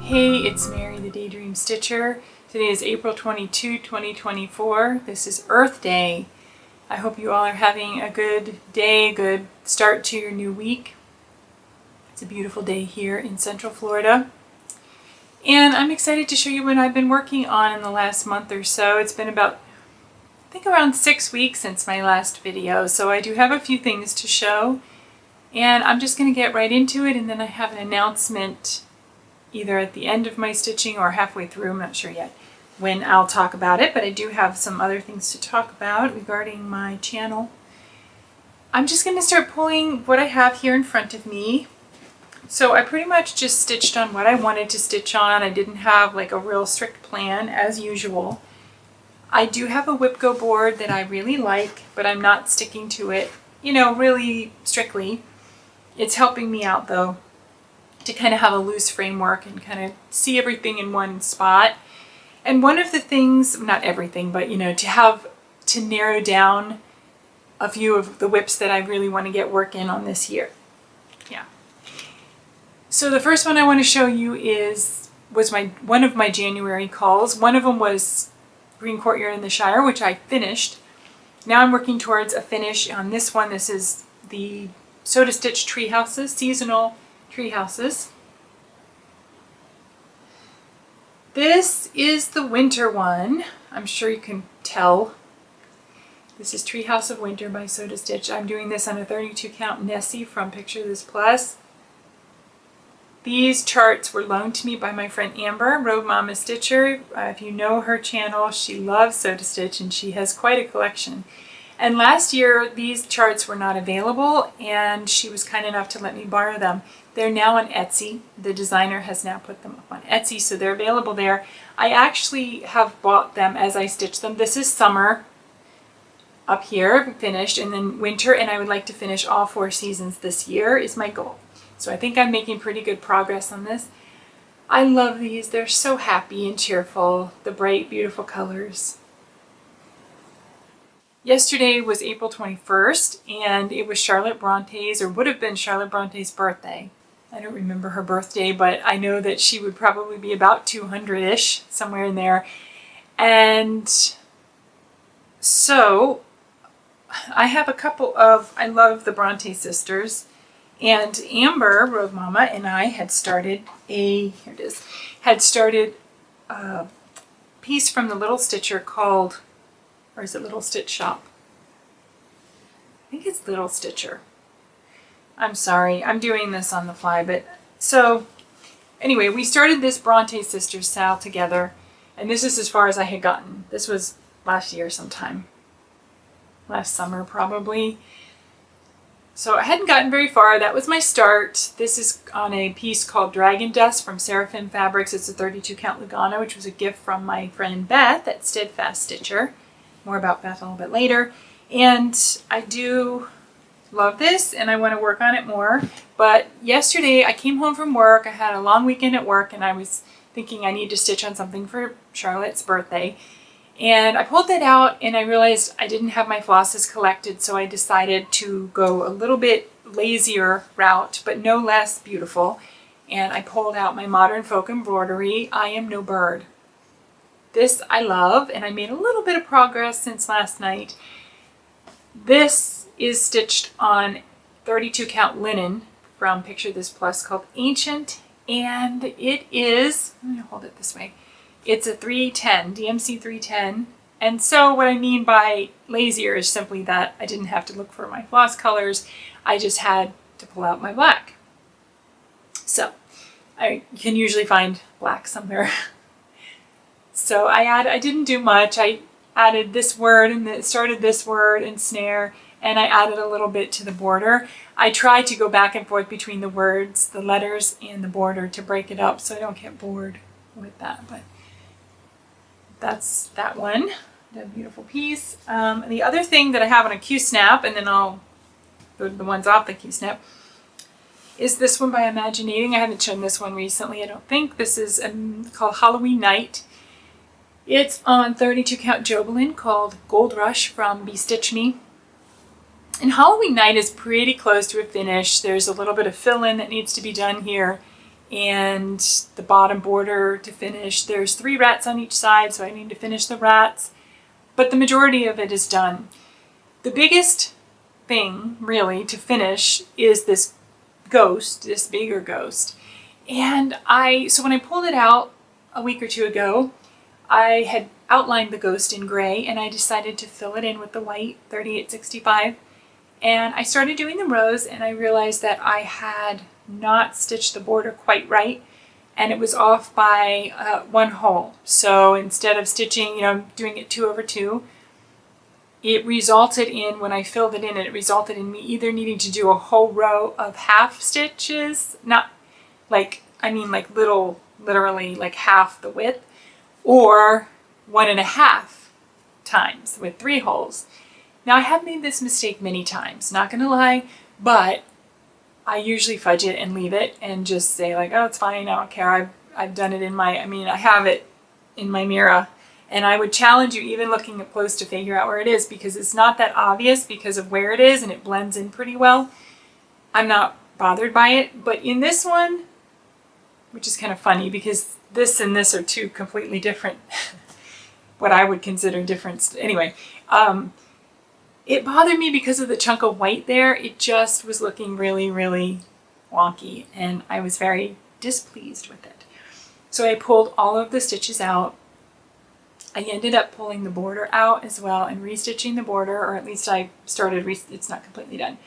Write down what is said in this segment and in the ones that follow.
Hey, it's Mary the Daydream Stitcher. Today is April 22, 2024. This is Earth Day. I hope you all are having a good day, good start to your new week. It's a beautiful day here in Central Florida. And I'm excited to show you what I've been working on in the last month or so. It's been about, I think around 6 weeks since my last video, so I do have a few things to show. And I'm just going to get right into it, and then I have an announcement either at the end of my stitching or halfway through, I'm not sure yet when I'll talk about it, but I do have some other things to talk about regarding my channel. I'm just going to start pulling what I have here in front of me. So I pretty much just stitched on what I wanted to stitch on. I didn't have like a real strict plan as usual. I do have a Whipco board that I really like, but I'm not sticking to it, you know, really strictly. It's helping me out though, to kind of have a loose framework and kind of see everything in one spot. And one of the things, not everything, but you know, to narrow down a few of the whips that I really want to get work in on this year. Yeah. So the first one I want to show you was one of my January calls. One of them was Green Courtyard in the Shire, which I finished. Now I'm working towards a finish on this one. This is the Sew to Stitch Treehouses, seasonal Treehouses. This is the winter one. I'm sure you can tell. This is Treehouse of Winter by Sew to Stitch. I'm doing this on a 32 count Nessie from Picture This Plus. These charts were loaned to me by my friend Amber, Road Mama Stitcher. If you know her channel, she loves Sew to Stitch and she has quite a collection. And last year, these charts were not available, and she was kind enough to let me borrow them. They're now on Etsy. The designer has now put them up on Etsy, so they're available there. I actually have bought them as I stitch them. This is summer up here, finished, and then winter, and I would like to finish all 4 seasons this year is my goal. So I think I'm making pretty good progress on this. I love these. They're so happy and cheerful. The bright, beautiful colors. Yesterday was April 21st, and it was Charlotte Bronte's, or would have been Charlotte Bronte's birthday. I don't remember her birthday, but I know that she would probably be about 200-ish, somewhere in there. And so I have a couple of, I love the Bronte Sisters, and Amber, Road Mama, and I had started a piece from the Little Stitcher called, or is it Little Stitch Shop? I think it's Little Stitcher. I'm sorry, I'm doing this on the fly, but so anyway, we started this Bronte Sisters sal together, and this is as far as I had gotten. This was last year sometime. Last summer probably. So I hadn't gotten very far. That was my start. This is on a piece called Dragon Dust from Seraphim Fabrics. It's a 32 count Lugana, which was a gift from my friend Beth at Steadfast Stitcher. More about Beth a little bit later. And I do love this and I want to work on it more. But yesterday I came home from work. I had a long weekend at work and I was thinking I need to stitch on something for Charlotte's birthday. And I pulled that out and I realized I didn't have my flosses collected, so I decided to go a little bit lazier route, but no less beautiful. And I pulled out my Modern Folk Embroidery, I Am No Bird. This I love, and I made a little bit of progress since last night. This is stitched on 32 count linen from Picture This Plus called Ancient, and it is, I'm going to hold it this way, it's a 310, DMC 310. And so what I mean by lazier is simply that I didn't have to look for my floss colors, I just had to pull out my black. So I can usually find black somewhere. So I didn't do much. I added this word and started this word and snare, and I added a little bit to the border. I tried to go back and forth between the words, the letters, and the border to break it up so I don't get bored with that. But that's that one. A beautiful piece. The other thing that I have on a Q-snap, and then I'll go to the ones off the Q-snap, is this one by Imaginating. I haven't shown this one recently, I don't think. This is called Halloween Night. It's on 32 count Jobelin called Gold Rush from Bestitch Me. And Halloween Night is pretty close to a finish. There's a little bit of fill-in that needs to be done here and the bottom border to finish. There's 3 rats on each side, so I need to finish the rats, but the majority of it is done. The biggest thing really to finish is this ghost, this bigger ghost. And so when I pulled it out a week or 2 ago, I had outlined the ghost in gray, and I decided to fill it in with the white 3865. And I started doing the rows, and I realized that I had not stitched the border quite right, and it was off by 1 hole. So instead of stitching, doing it 2 over 2, it resulted in, when I filled it in, it resulted in me either needing to do a whole row of half stitches, not like, literally like half the width, or 1.5 times with 3 holes. Now, I have made this mistake many times, not gonna lie, but I usually fudge it and leave it and just say like, oh, it's fine, I don't care. I've done it I have it in my mirror, and I would challenge you, even looking up close, to figure out where it is, because it's not that obvious because of where it is, and it blends in pretty well. I'm not bothered by it, but in this one, which is kind of funny because this and this are 2 completely different, what I would consider different. Anyway, it bothered me because of the chunk of white there. It just was looking really, really wonky, and I was very displeased with it. So I pulled all of the stitches out. I ended up pulling the border out as well and restitching the border, or at least I started, it's not completely done.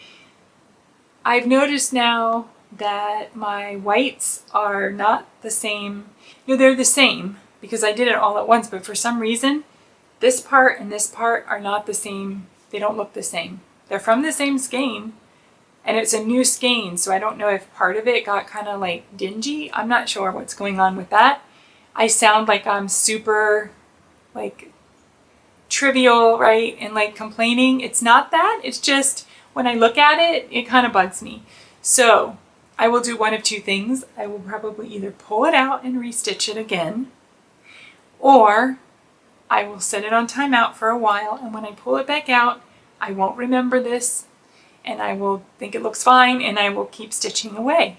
I've noticed now that my whites are not the same. They're the same because I did it all at once, but for some reason, this part and this part are not the same. They don't look the same. They're from the same skein, and it's a new skein, so I don't know if part of it got kind of like dingy. I'm not sure what's going on with that. I sound like I'm super like trivial, right? And like complaining. It's not that. It's just when I look at it, it kind of bugs me. So I will do one of 2 things. I will probably either pull it out and restitch it again, or I will set it on timeout for a while, and when I pull it back out, I won't remember this, and I will think it looks fine, and I will keep stitching away.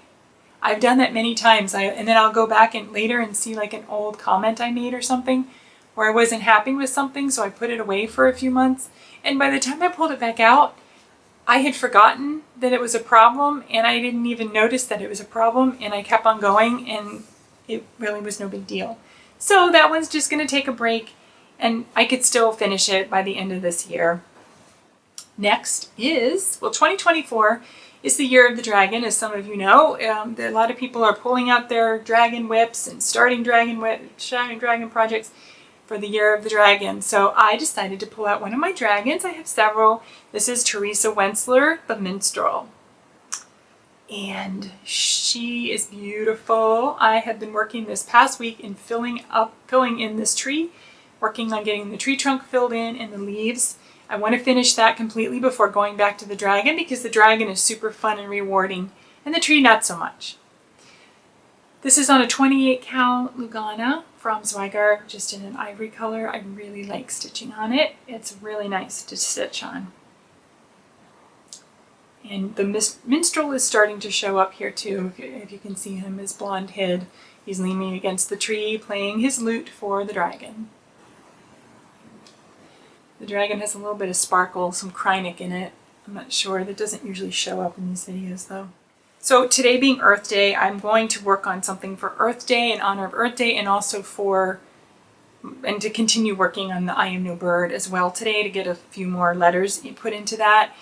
I've done that many times, and then I'll go back and later and see like an old comment I made or something where I wasn't happy with something, so I put it away for a few months, and by the time I pulled it back out, I had forgotten that it was a problem, and I didn't even notice that it was a problem, and I kept on going, and it really was no big deal. So that one's just going to take a break, and I could still finish it by the end of this year. Next is, 2024 is the year of the dragon, as some of you know. A lot of people are pulling out their dragon whips and starting dragon projects for the year of the dragon. So I decided to pull out one of my dragons. I have several. This is Teresa Wentzler, the Minstrel. And she is beautiful. I have been working this past week in filling in this tree, working on getting the tree trunk filled in and the leaves. I want to finish that completely before going back to the dragon, because the dragon is super fun and rewarding, and the tree not so much. This is on a 28 count Lugana from Zweigart, just in an ivory color. I really like stitching on it. It's really nice to stitch on. And the Minstrel is starting to show up here too. If you can see him, his blonde head. He's leaning against the tree, playing his lute for the dragon. The dragon has a little bit of sparkle, some Krynic in it. I'm not sure. That doesn't usually show up in these videos though. So today being Earth Day, I'm going to work on something for Earth Day, in honor of Earth Day, and also and to continue working on the I Am No Bird as well today, to get a few more letters put into that.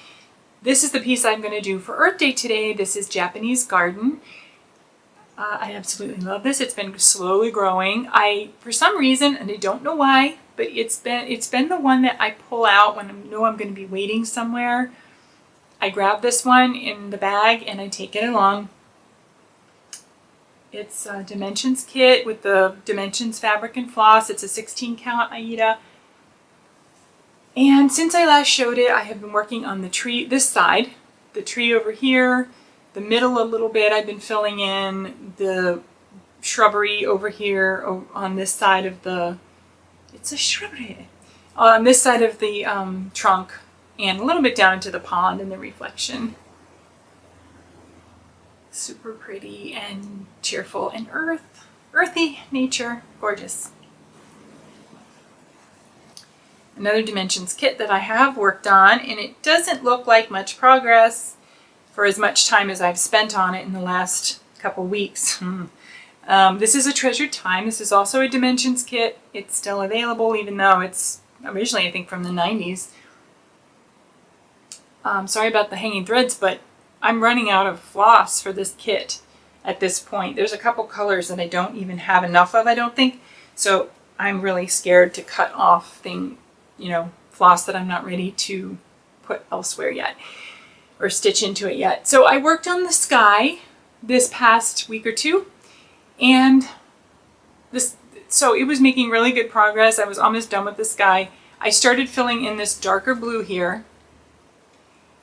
This is the piece I'm going to do for Earth Day today. This is Japanese Garden. I absolutely love this. It's been slowly growing. For some reason, and I don't know why, but it's been the one that I pull out when I know I'm going to be waiting somewhere. I grab this one in the bag and I take it along. It's a Dimensions kit with the Dimensions fabric and floss. It's a 16 count Aida. And since I last showed it, I have been working on the tree, this side, the tree over here, the middle a little bit. I've been filling in the shrubbery over here on this side of the, it's a shrubbery, on this side of the trunk, and a little bit down into the pond and the reflection. Super pretty and cheerful and earthy nature. Gorgeous. Another Dimensions kit that I have worked on, and it doesn't look like much progress for as much time as I've spent on it in the last couple weeks. This is a Treasured Time. This is also a Dimensions kit. It's still available, even though it's originally, I think, from the 90s. Sorry about the hanging threads, but I'm running out of floss for this kit at this point. There's a couple colors that I don't even have enough of, I don't think. So I'm really scared to cut off floss that I'm not ready to put elsewhere yet or stitch into it yet. So I worked on the sky this past week or two, and so it was making really good progress. I was almost done with the sky. I started filling in this darker blue here.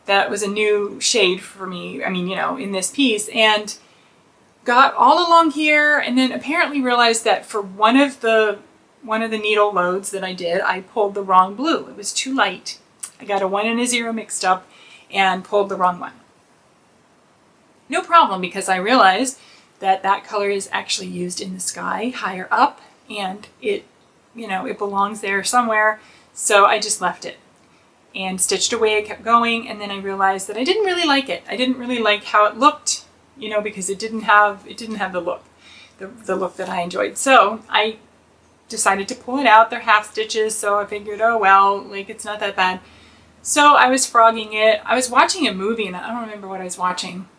That was a new shade for me, in this piece, and got all along here, and then apparently realized that for one of the needle loads that I did, I pulled the wrong blue. It was too light. I got a 1 and a 0 mixed up and pulled the wrong one. No problem, because I realized that that color is actually used in the sky higher up, and it belongs there somewhere, so I just left it and stitched away. I kept going, and then I realized that I didn't really like it. I didn't really like how it looked, because it didn't have the look, the look that I enjoyed. So I decided to pull it out. They're half stitches, so I figured, oh well, it's not that bad. So I was frogging it. I was watching a movie, and I don't remember what I was watching.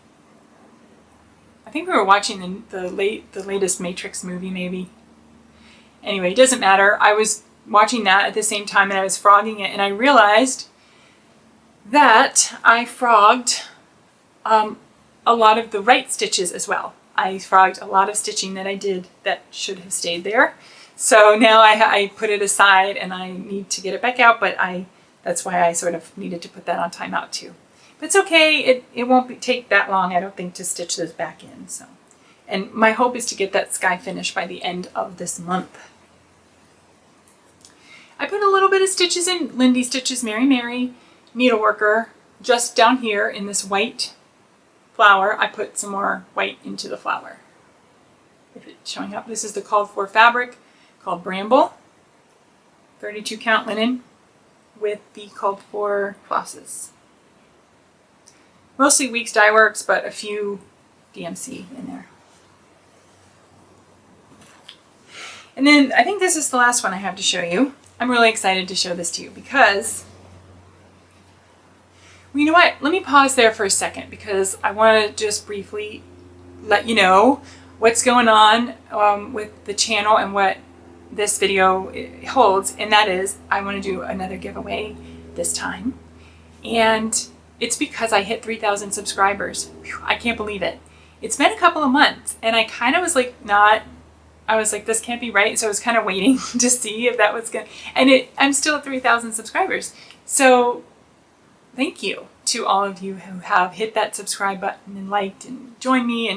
I think we were watching the latest Matrix movie, maybe. Anyway, it doesn't matter. I was watching that at the same time, and I was frogging it, and I realized that I frogged a lot of the right stitches as well. I frogged a lot of stitching that I did that should have stayed there. So now I put it aside, and I need to get it back out, but that's why I sort of needed to put that on timeout too. But it's okay. It won't take that long, I don't think, to stitch those back in. So, and my hope is to get that sky finished by the end of this month. I put a little bit of stitches in Lindy Stitches Mary Mary Needleworker just down here in this white flower. I put some more white into the flower. If it's showing up, this is the called for fabric called Bramble, 32 count linen with the called for flosses. Mostly Weeks Dye Works, but a few DMC in there. And then I think this is the last one I have to show you. I'm really excited to show this to you because, well, you know what? Let me pause there for a second because I want to just briefly let you know what's going on with the channel and what this video holds. And that is, I want to do another giveaway this time. And it's because I hit 3,000 subscribers. Whew, I can't believe it. It's been a couple of months, and I kind of was like I was like, this can't be right. So I was kind of waiting to see if that was good. And I'm still at 3,000 subscribers. So thank you to all of you who have hit that subscribe button and liked and joined me.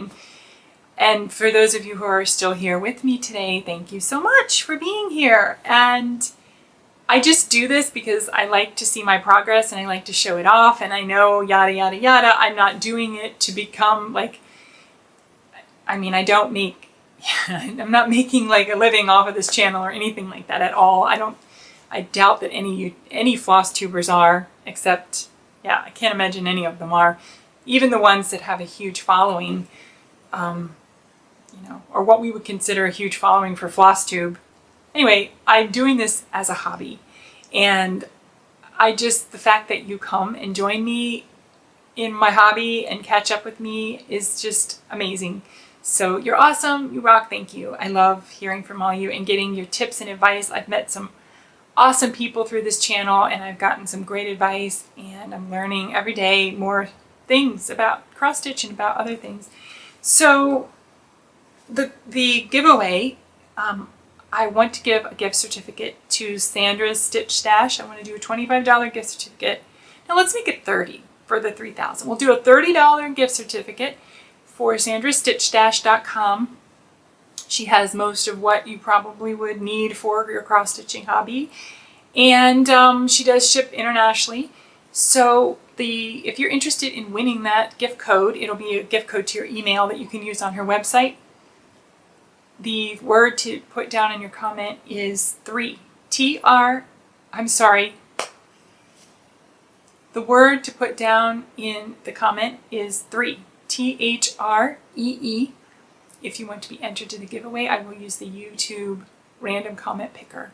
And for those of you who are still here with me today, thank you so much for being here. And I just do this because I like to see my progress and I like to show it off. And I know yada, yada, yada. I'm not doing it to become I'm not making like a living off of this channel or anything like that at all. I doubt that any floss tubers are, except, yeah, I can't imagine any of them are. Even the ones that have a huge following, or what we would consider a huge following for Flosstube. Anyway, I'm doing this as a hobby, and the fact that you come and join me in my hobby and catch up with me is just amazing. So you're awesome, you rock, thank you. I love hearing from all you and getting your tips and advice. I've met some awesome people through this channel, and I've gotten some great advice, and I'm learning every day more things about cross stitch and about other things. So the giveaway, I want to give a gift certificate to Sandra's Stitch Stash. I want to do a $25 gift certificate. Now let's make it $30 for the 3,000. We'll do a $30 gift certificate for sandrastitchstash.com. She has most of what you probably would need for your cross-stitching hobby. And she does ship internationally. So if you're interested in winning that gift code, it'll be a gift code to your email that you can use on her website. The word to put down in your comment is 3. The word to put down in the comment is 3. THREE. If you want to be entered to the giveaway, I will use the YouTube random comment picker.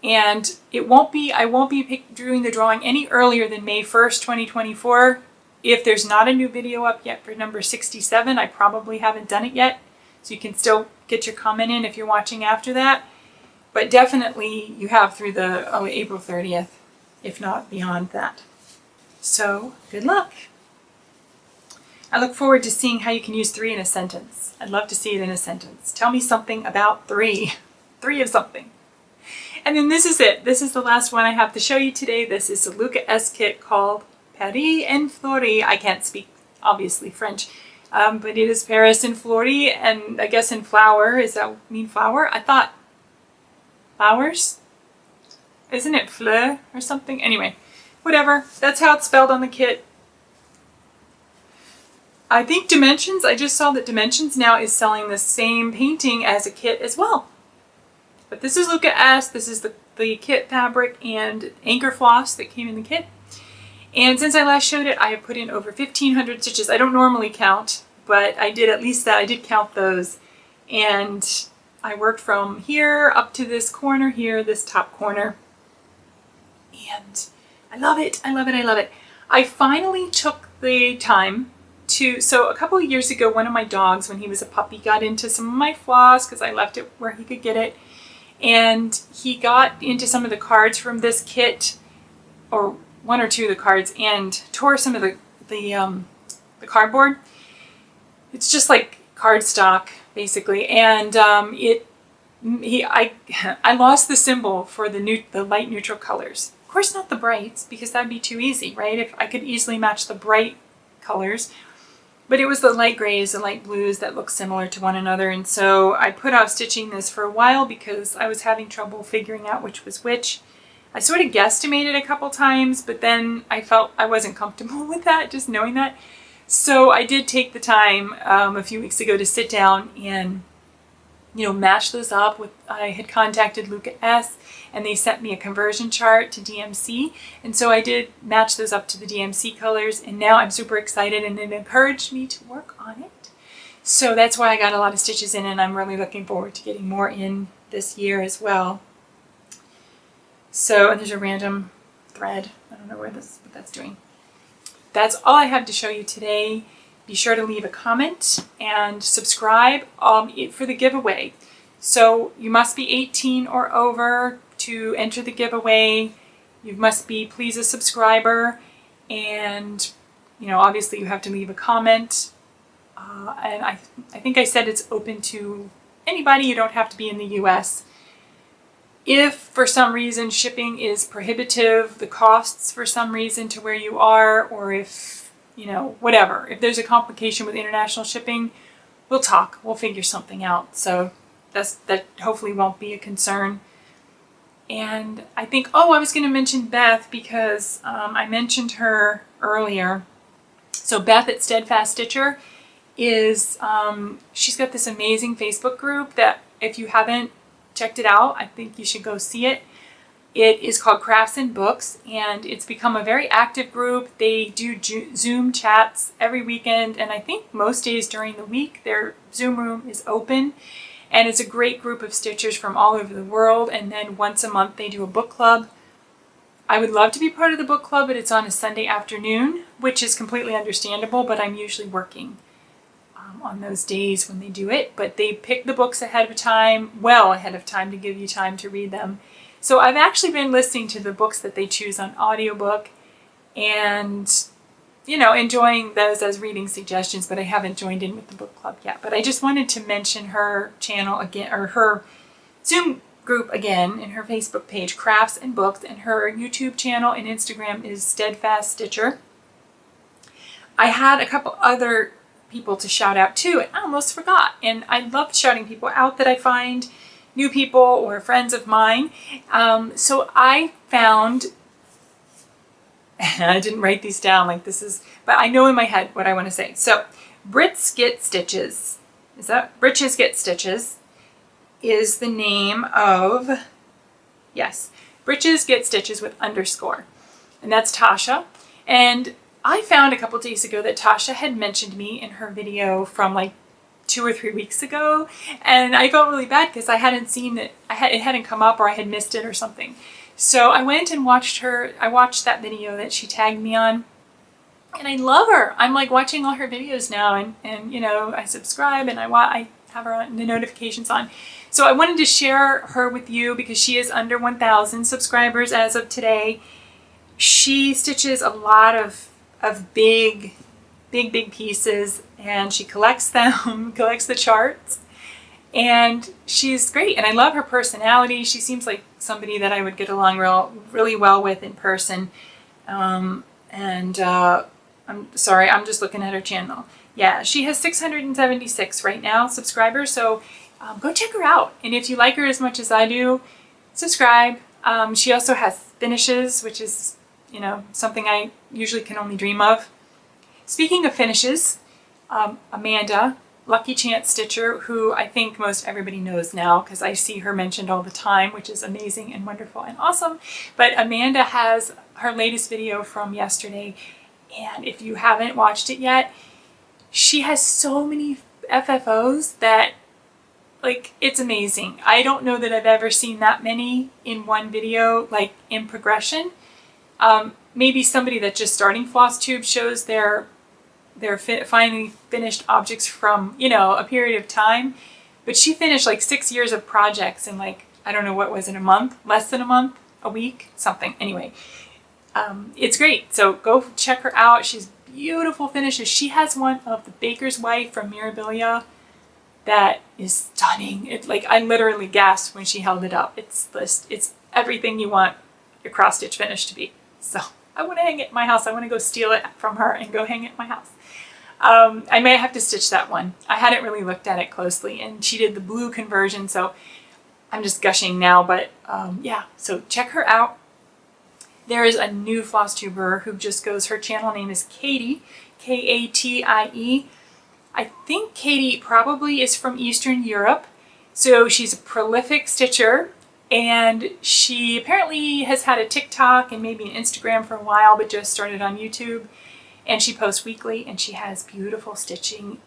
And I won't be doing the drawing any earlier than May 1st, 2024. If there's not a new video up yet for number 67, I probably haven't done it yet. So you can still get your comment in if you're watching after that. But definitely you have through the April 30th, if not beyond that. So good luck. I look forward to seeing how you can use 3 in a sentence. I'd love to see it in a sentence. Tell me something about 3. 3 of something. And then this is it. This is the last one I have to show you today. This is a Luca-S kit called Paris and Flori. I can't speak, obviously, French. But it is Paris and Flori, and I guess in flower. Does that mean flower? I thought flowers? Isn't it fleur or something? Anyway, whatever. That's how it's spelled on the kit. I think Dimensions, I just saw that Dimensions now is selling the same painting as a kit as well. But this is Luca-S. This is the kit fabric and anchor floss that came in the kit. And since I last showed it, I have put in over 1,500 stitches. I don't normally count, but I did at least that. I did count those. And I worked from here up to this corner here, this top corner. And I love it. I love it. I love it. I finally took the time so a couple of years ago, one of my dogs, when he was a puppy, got into some of my floss because I left it where he could get it. And he got into some of the cards from this kit, or 1 or 2 of the cards, and tore some of the cardboard. It's just like cardstock, basically. And I lost the symbol for the light neutral colors. Of course, not the brights, because that'd be too easy, right? If I could easily match the bright colors. But it was the light grays and light blues that look similar to one another. And so I put off stitching this for a while because I was having trouble figuring out which was which. I sort of guesstimated a couple times, but then I felt I wasn't comfortable with that, just knowing that. So I did take the time a few weeks ago to sit down and, match those up with, I had contacted Luca-S and they sent me a conversion chart to DMC. And so I did match those up to the DMC colors, and now I'm super excited, and it encouraged me to work on it. So that's why I got a lot of stitches in, and I'm really looking forward to getting more in this year as well. So, and there's a random thread. I don't know what that's doing. That's all I have to show you today. Be sure to leave a comment and subscribe for the giveaway. So you must be 18 or over to enter the giveaway. You must be, please, a subscriber. And, obviously you have to leave a comment. And I think I said it's open to anybody. You don't have to be in the US. If for some reason shipping is prohibitive, the costs for some reason to where you are, or if, whatever. If there's a complication with international shipping, we'll talk. We'll figure something out. So that hopefully won't be a concern. And I think, I was going to mention Beth because I mentioned her earlier. So Beth at Steadfast Stitcher is, she's got this amazing Facebook group that if you haven't checked it out, I think you should go see it. It is called Crafts and Books, and it's become a very active group. They do Zoom chats every weekend, and I think most days during the week their Zoom room is open. And it's a great group of stitchers from all over the world, and then once a month they do a book club. I would love to be part of the book club, but it's on a Sunday afternoon, which is completely understandable, but I'm usually working on those days when they do it. But they pick the books ahead of time, well ahead of time, to give you time to read them. So I've actually been listening to the books that they choose on audiobook and, enjoying those as reading suggestions, but I haven't joined in with the book club yet. But I just wanted to mention her channel again, or her Zoom group again, in her Facebook page, Crafts and Books, and her YouTube channel and Instagram is Steadfast Stitcher. I had a couple other people to shout out too, and I almost forgot. And I love shouting people out that I find, new people or friends of mine. So I found I didn't write these down like this is, but I know in my head what I want to say. So Brits Get Stitches. Is that Britches Get Stitches is the name of, yes, Britches Get Stitches with underscore. And that's Tasha. And I found a couple days ago that Tasha had mentioned me in her video from like 2 or 3 weeks ago. And I felt really bad because I hadn't seen it. It hadn't come up, or I had missed it or something. So I went and watched that video that she tagged me on. And I love her. I'm like watching all her videos now, and you know, I subscribe and I have her on, the notifications on. So I wanted to share her with you because she is under 1,000 subscribers as of today. She stitches a lot of big pieces, and she collects them, collects the charts, and she's great. And I love her personality. She seems like somebody that I would get along really well with in person. I'm sorry, I'm just looking at her channel. Yeah, she has 676 right now subscribers, so go check her out. And if you like her as much as I do, subscribe. She also has finishes, which is, you know, something I usually can only dream of. Speaking of finishes, Amanda, Lucky Chance Stitcher, who I think most everybody knows now because I see her mentioned all the time, which is amazing and wonderful and awesome. But Amanda has her latest video from yesterday, and if you haven't watched it yet, she has so many FFOs that, like, it's amazing. I don't know that I've ever seen that many in one video, like in progression. Maybe somebody that's just starting Flosstube shows their finally finished objects from, you know, a period of time. But she finished like 6 years of projects in, like, I don't know, what was it, a month? Less than a month? A week? Something. Anyway, it's great. So go check her out. She's beautiful finishes. She has one of the baker's wife from Mirabilia that is stunning. It's like, I literally gasped when she held it up. It's everything you want your cross stitch finish to be. So I want to hang it in my house. I want to go steal it from her and go hang it in my house. I may have to stitch that one. I hadn't really looked at it closely, and she did the blue conversion, so I'm just gushing now, but yeah, so check her out. There is a new Flosstuber who just goes, her channel name is Katie, Katie. I think Katie probably is from Eastern Europe, so she's a prolific stitcher, and she apparently has had a TikTok and maybe an Instagram for a while, but just started on YouTube. And she posts weekly, and she has beautiful stitching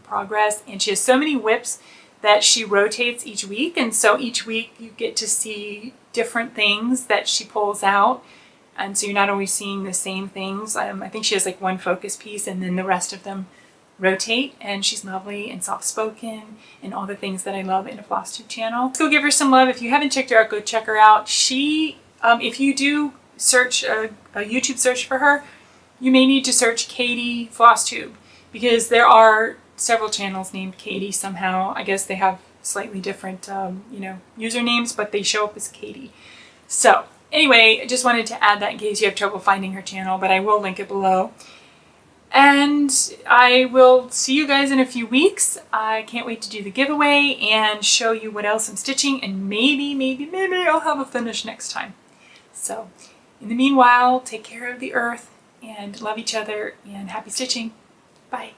progress, and she has so many whips that she rotates each week, and so each week you get to see different things that she pulls out, and so you're not always seeing the same things. I think she has like one focus piece, and then the rest of them rotate, and she's lovely and soft-spoken and all the things that I love in a Flosstube channel. Let's go give her some love. If you haven't checked her out, go check her out. She, if you do search a YouTube search for her, you may need to search Katie Flosstube, because there are several channels named Katie somehow. I guess they have slightly different, you know, usernames, but they show up as Katie. So anyway, I just wanted to add that in case you have trouble finding her channel, but I will link it below. And I will see you guys in a few weeks. I can't wait to do the giveaway and show you what else I'm stitching, and maybe I'll have a finish next time. So in the meanwhile, take care of the earth and love each other, and happy stitching. Bye.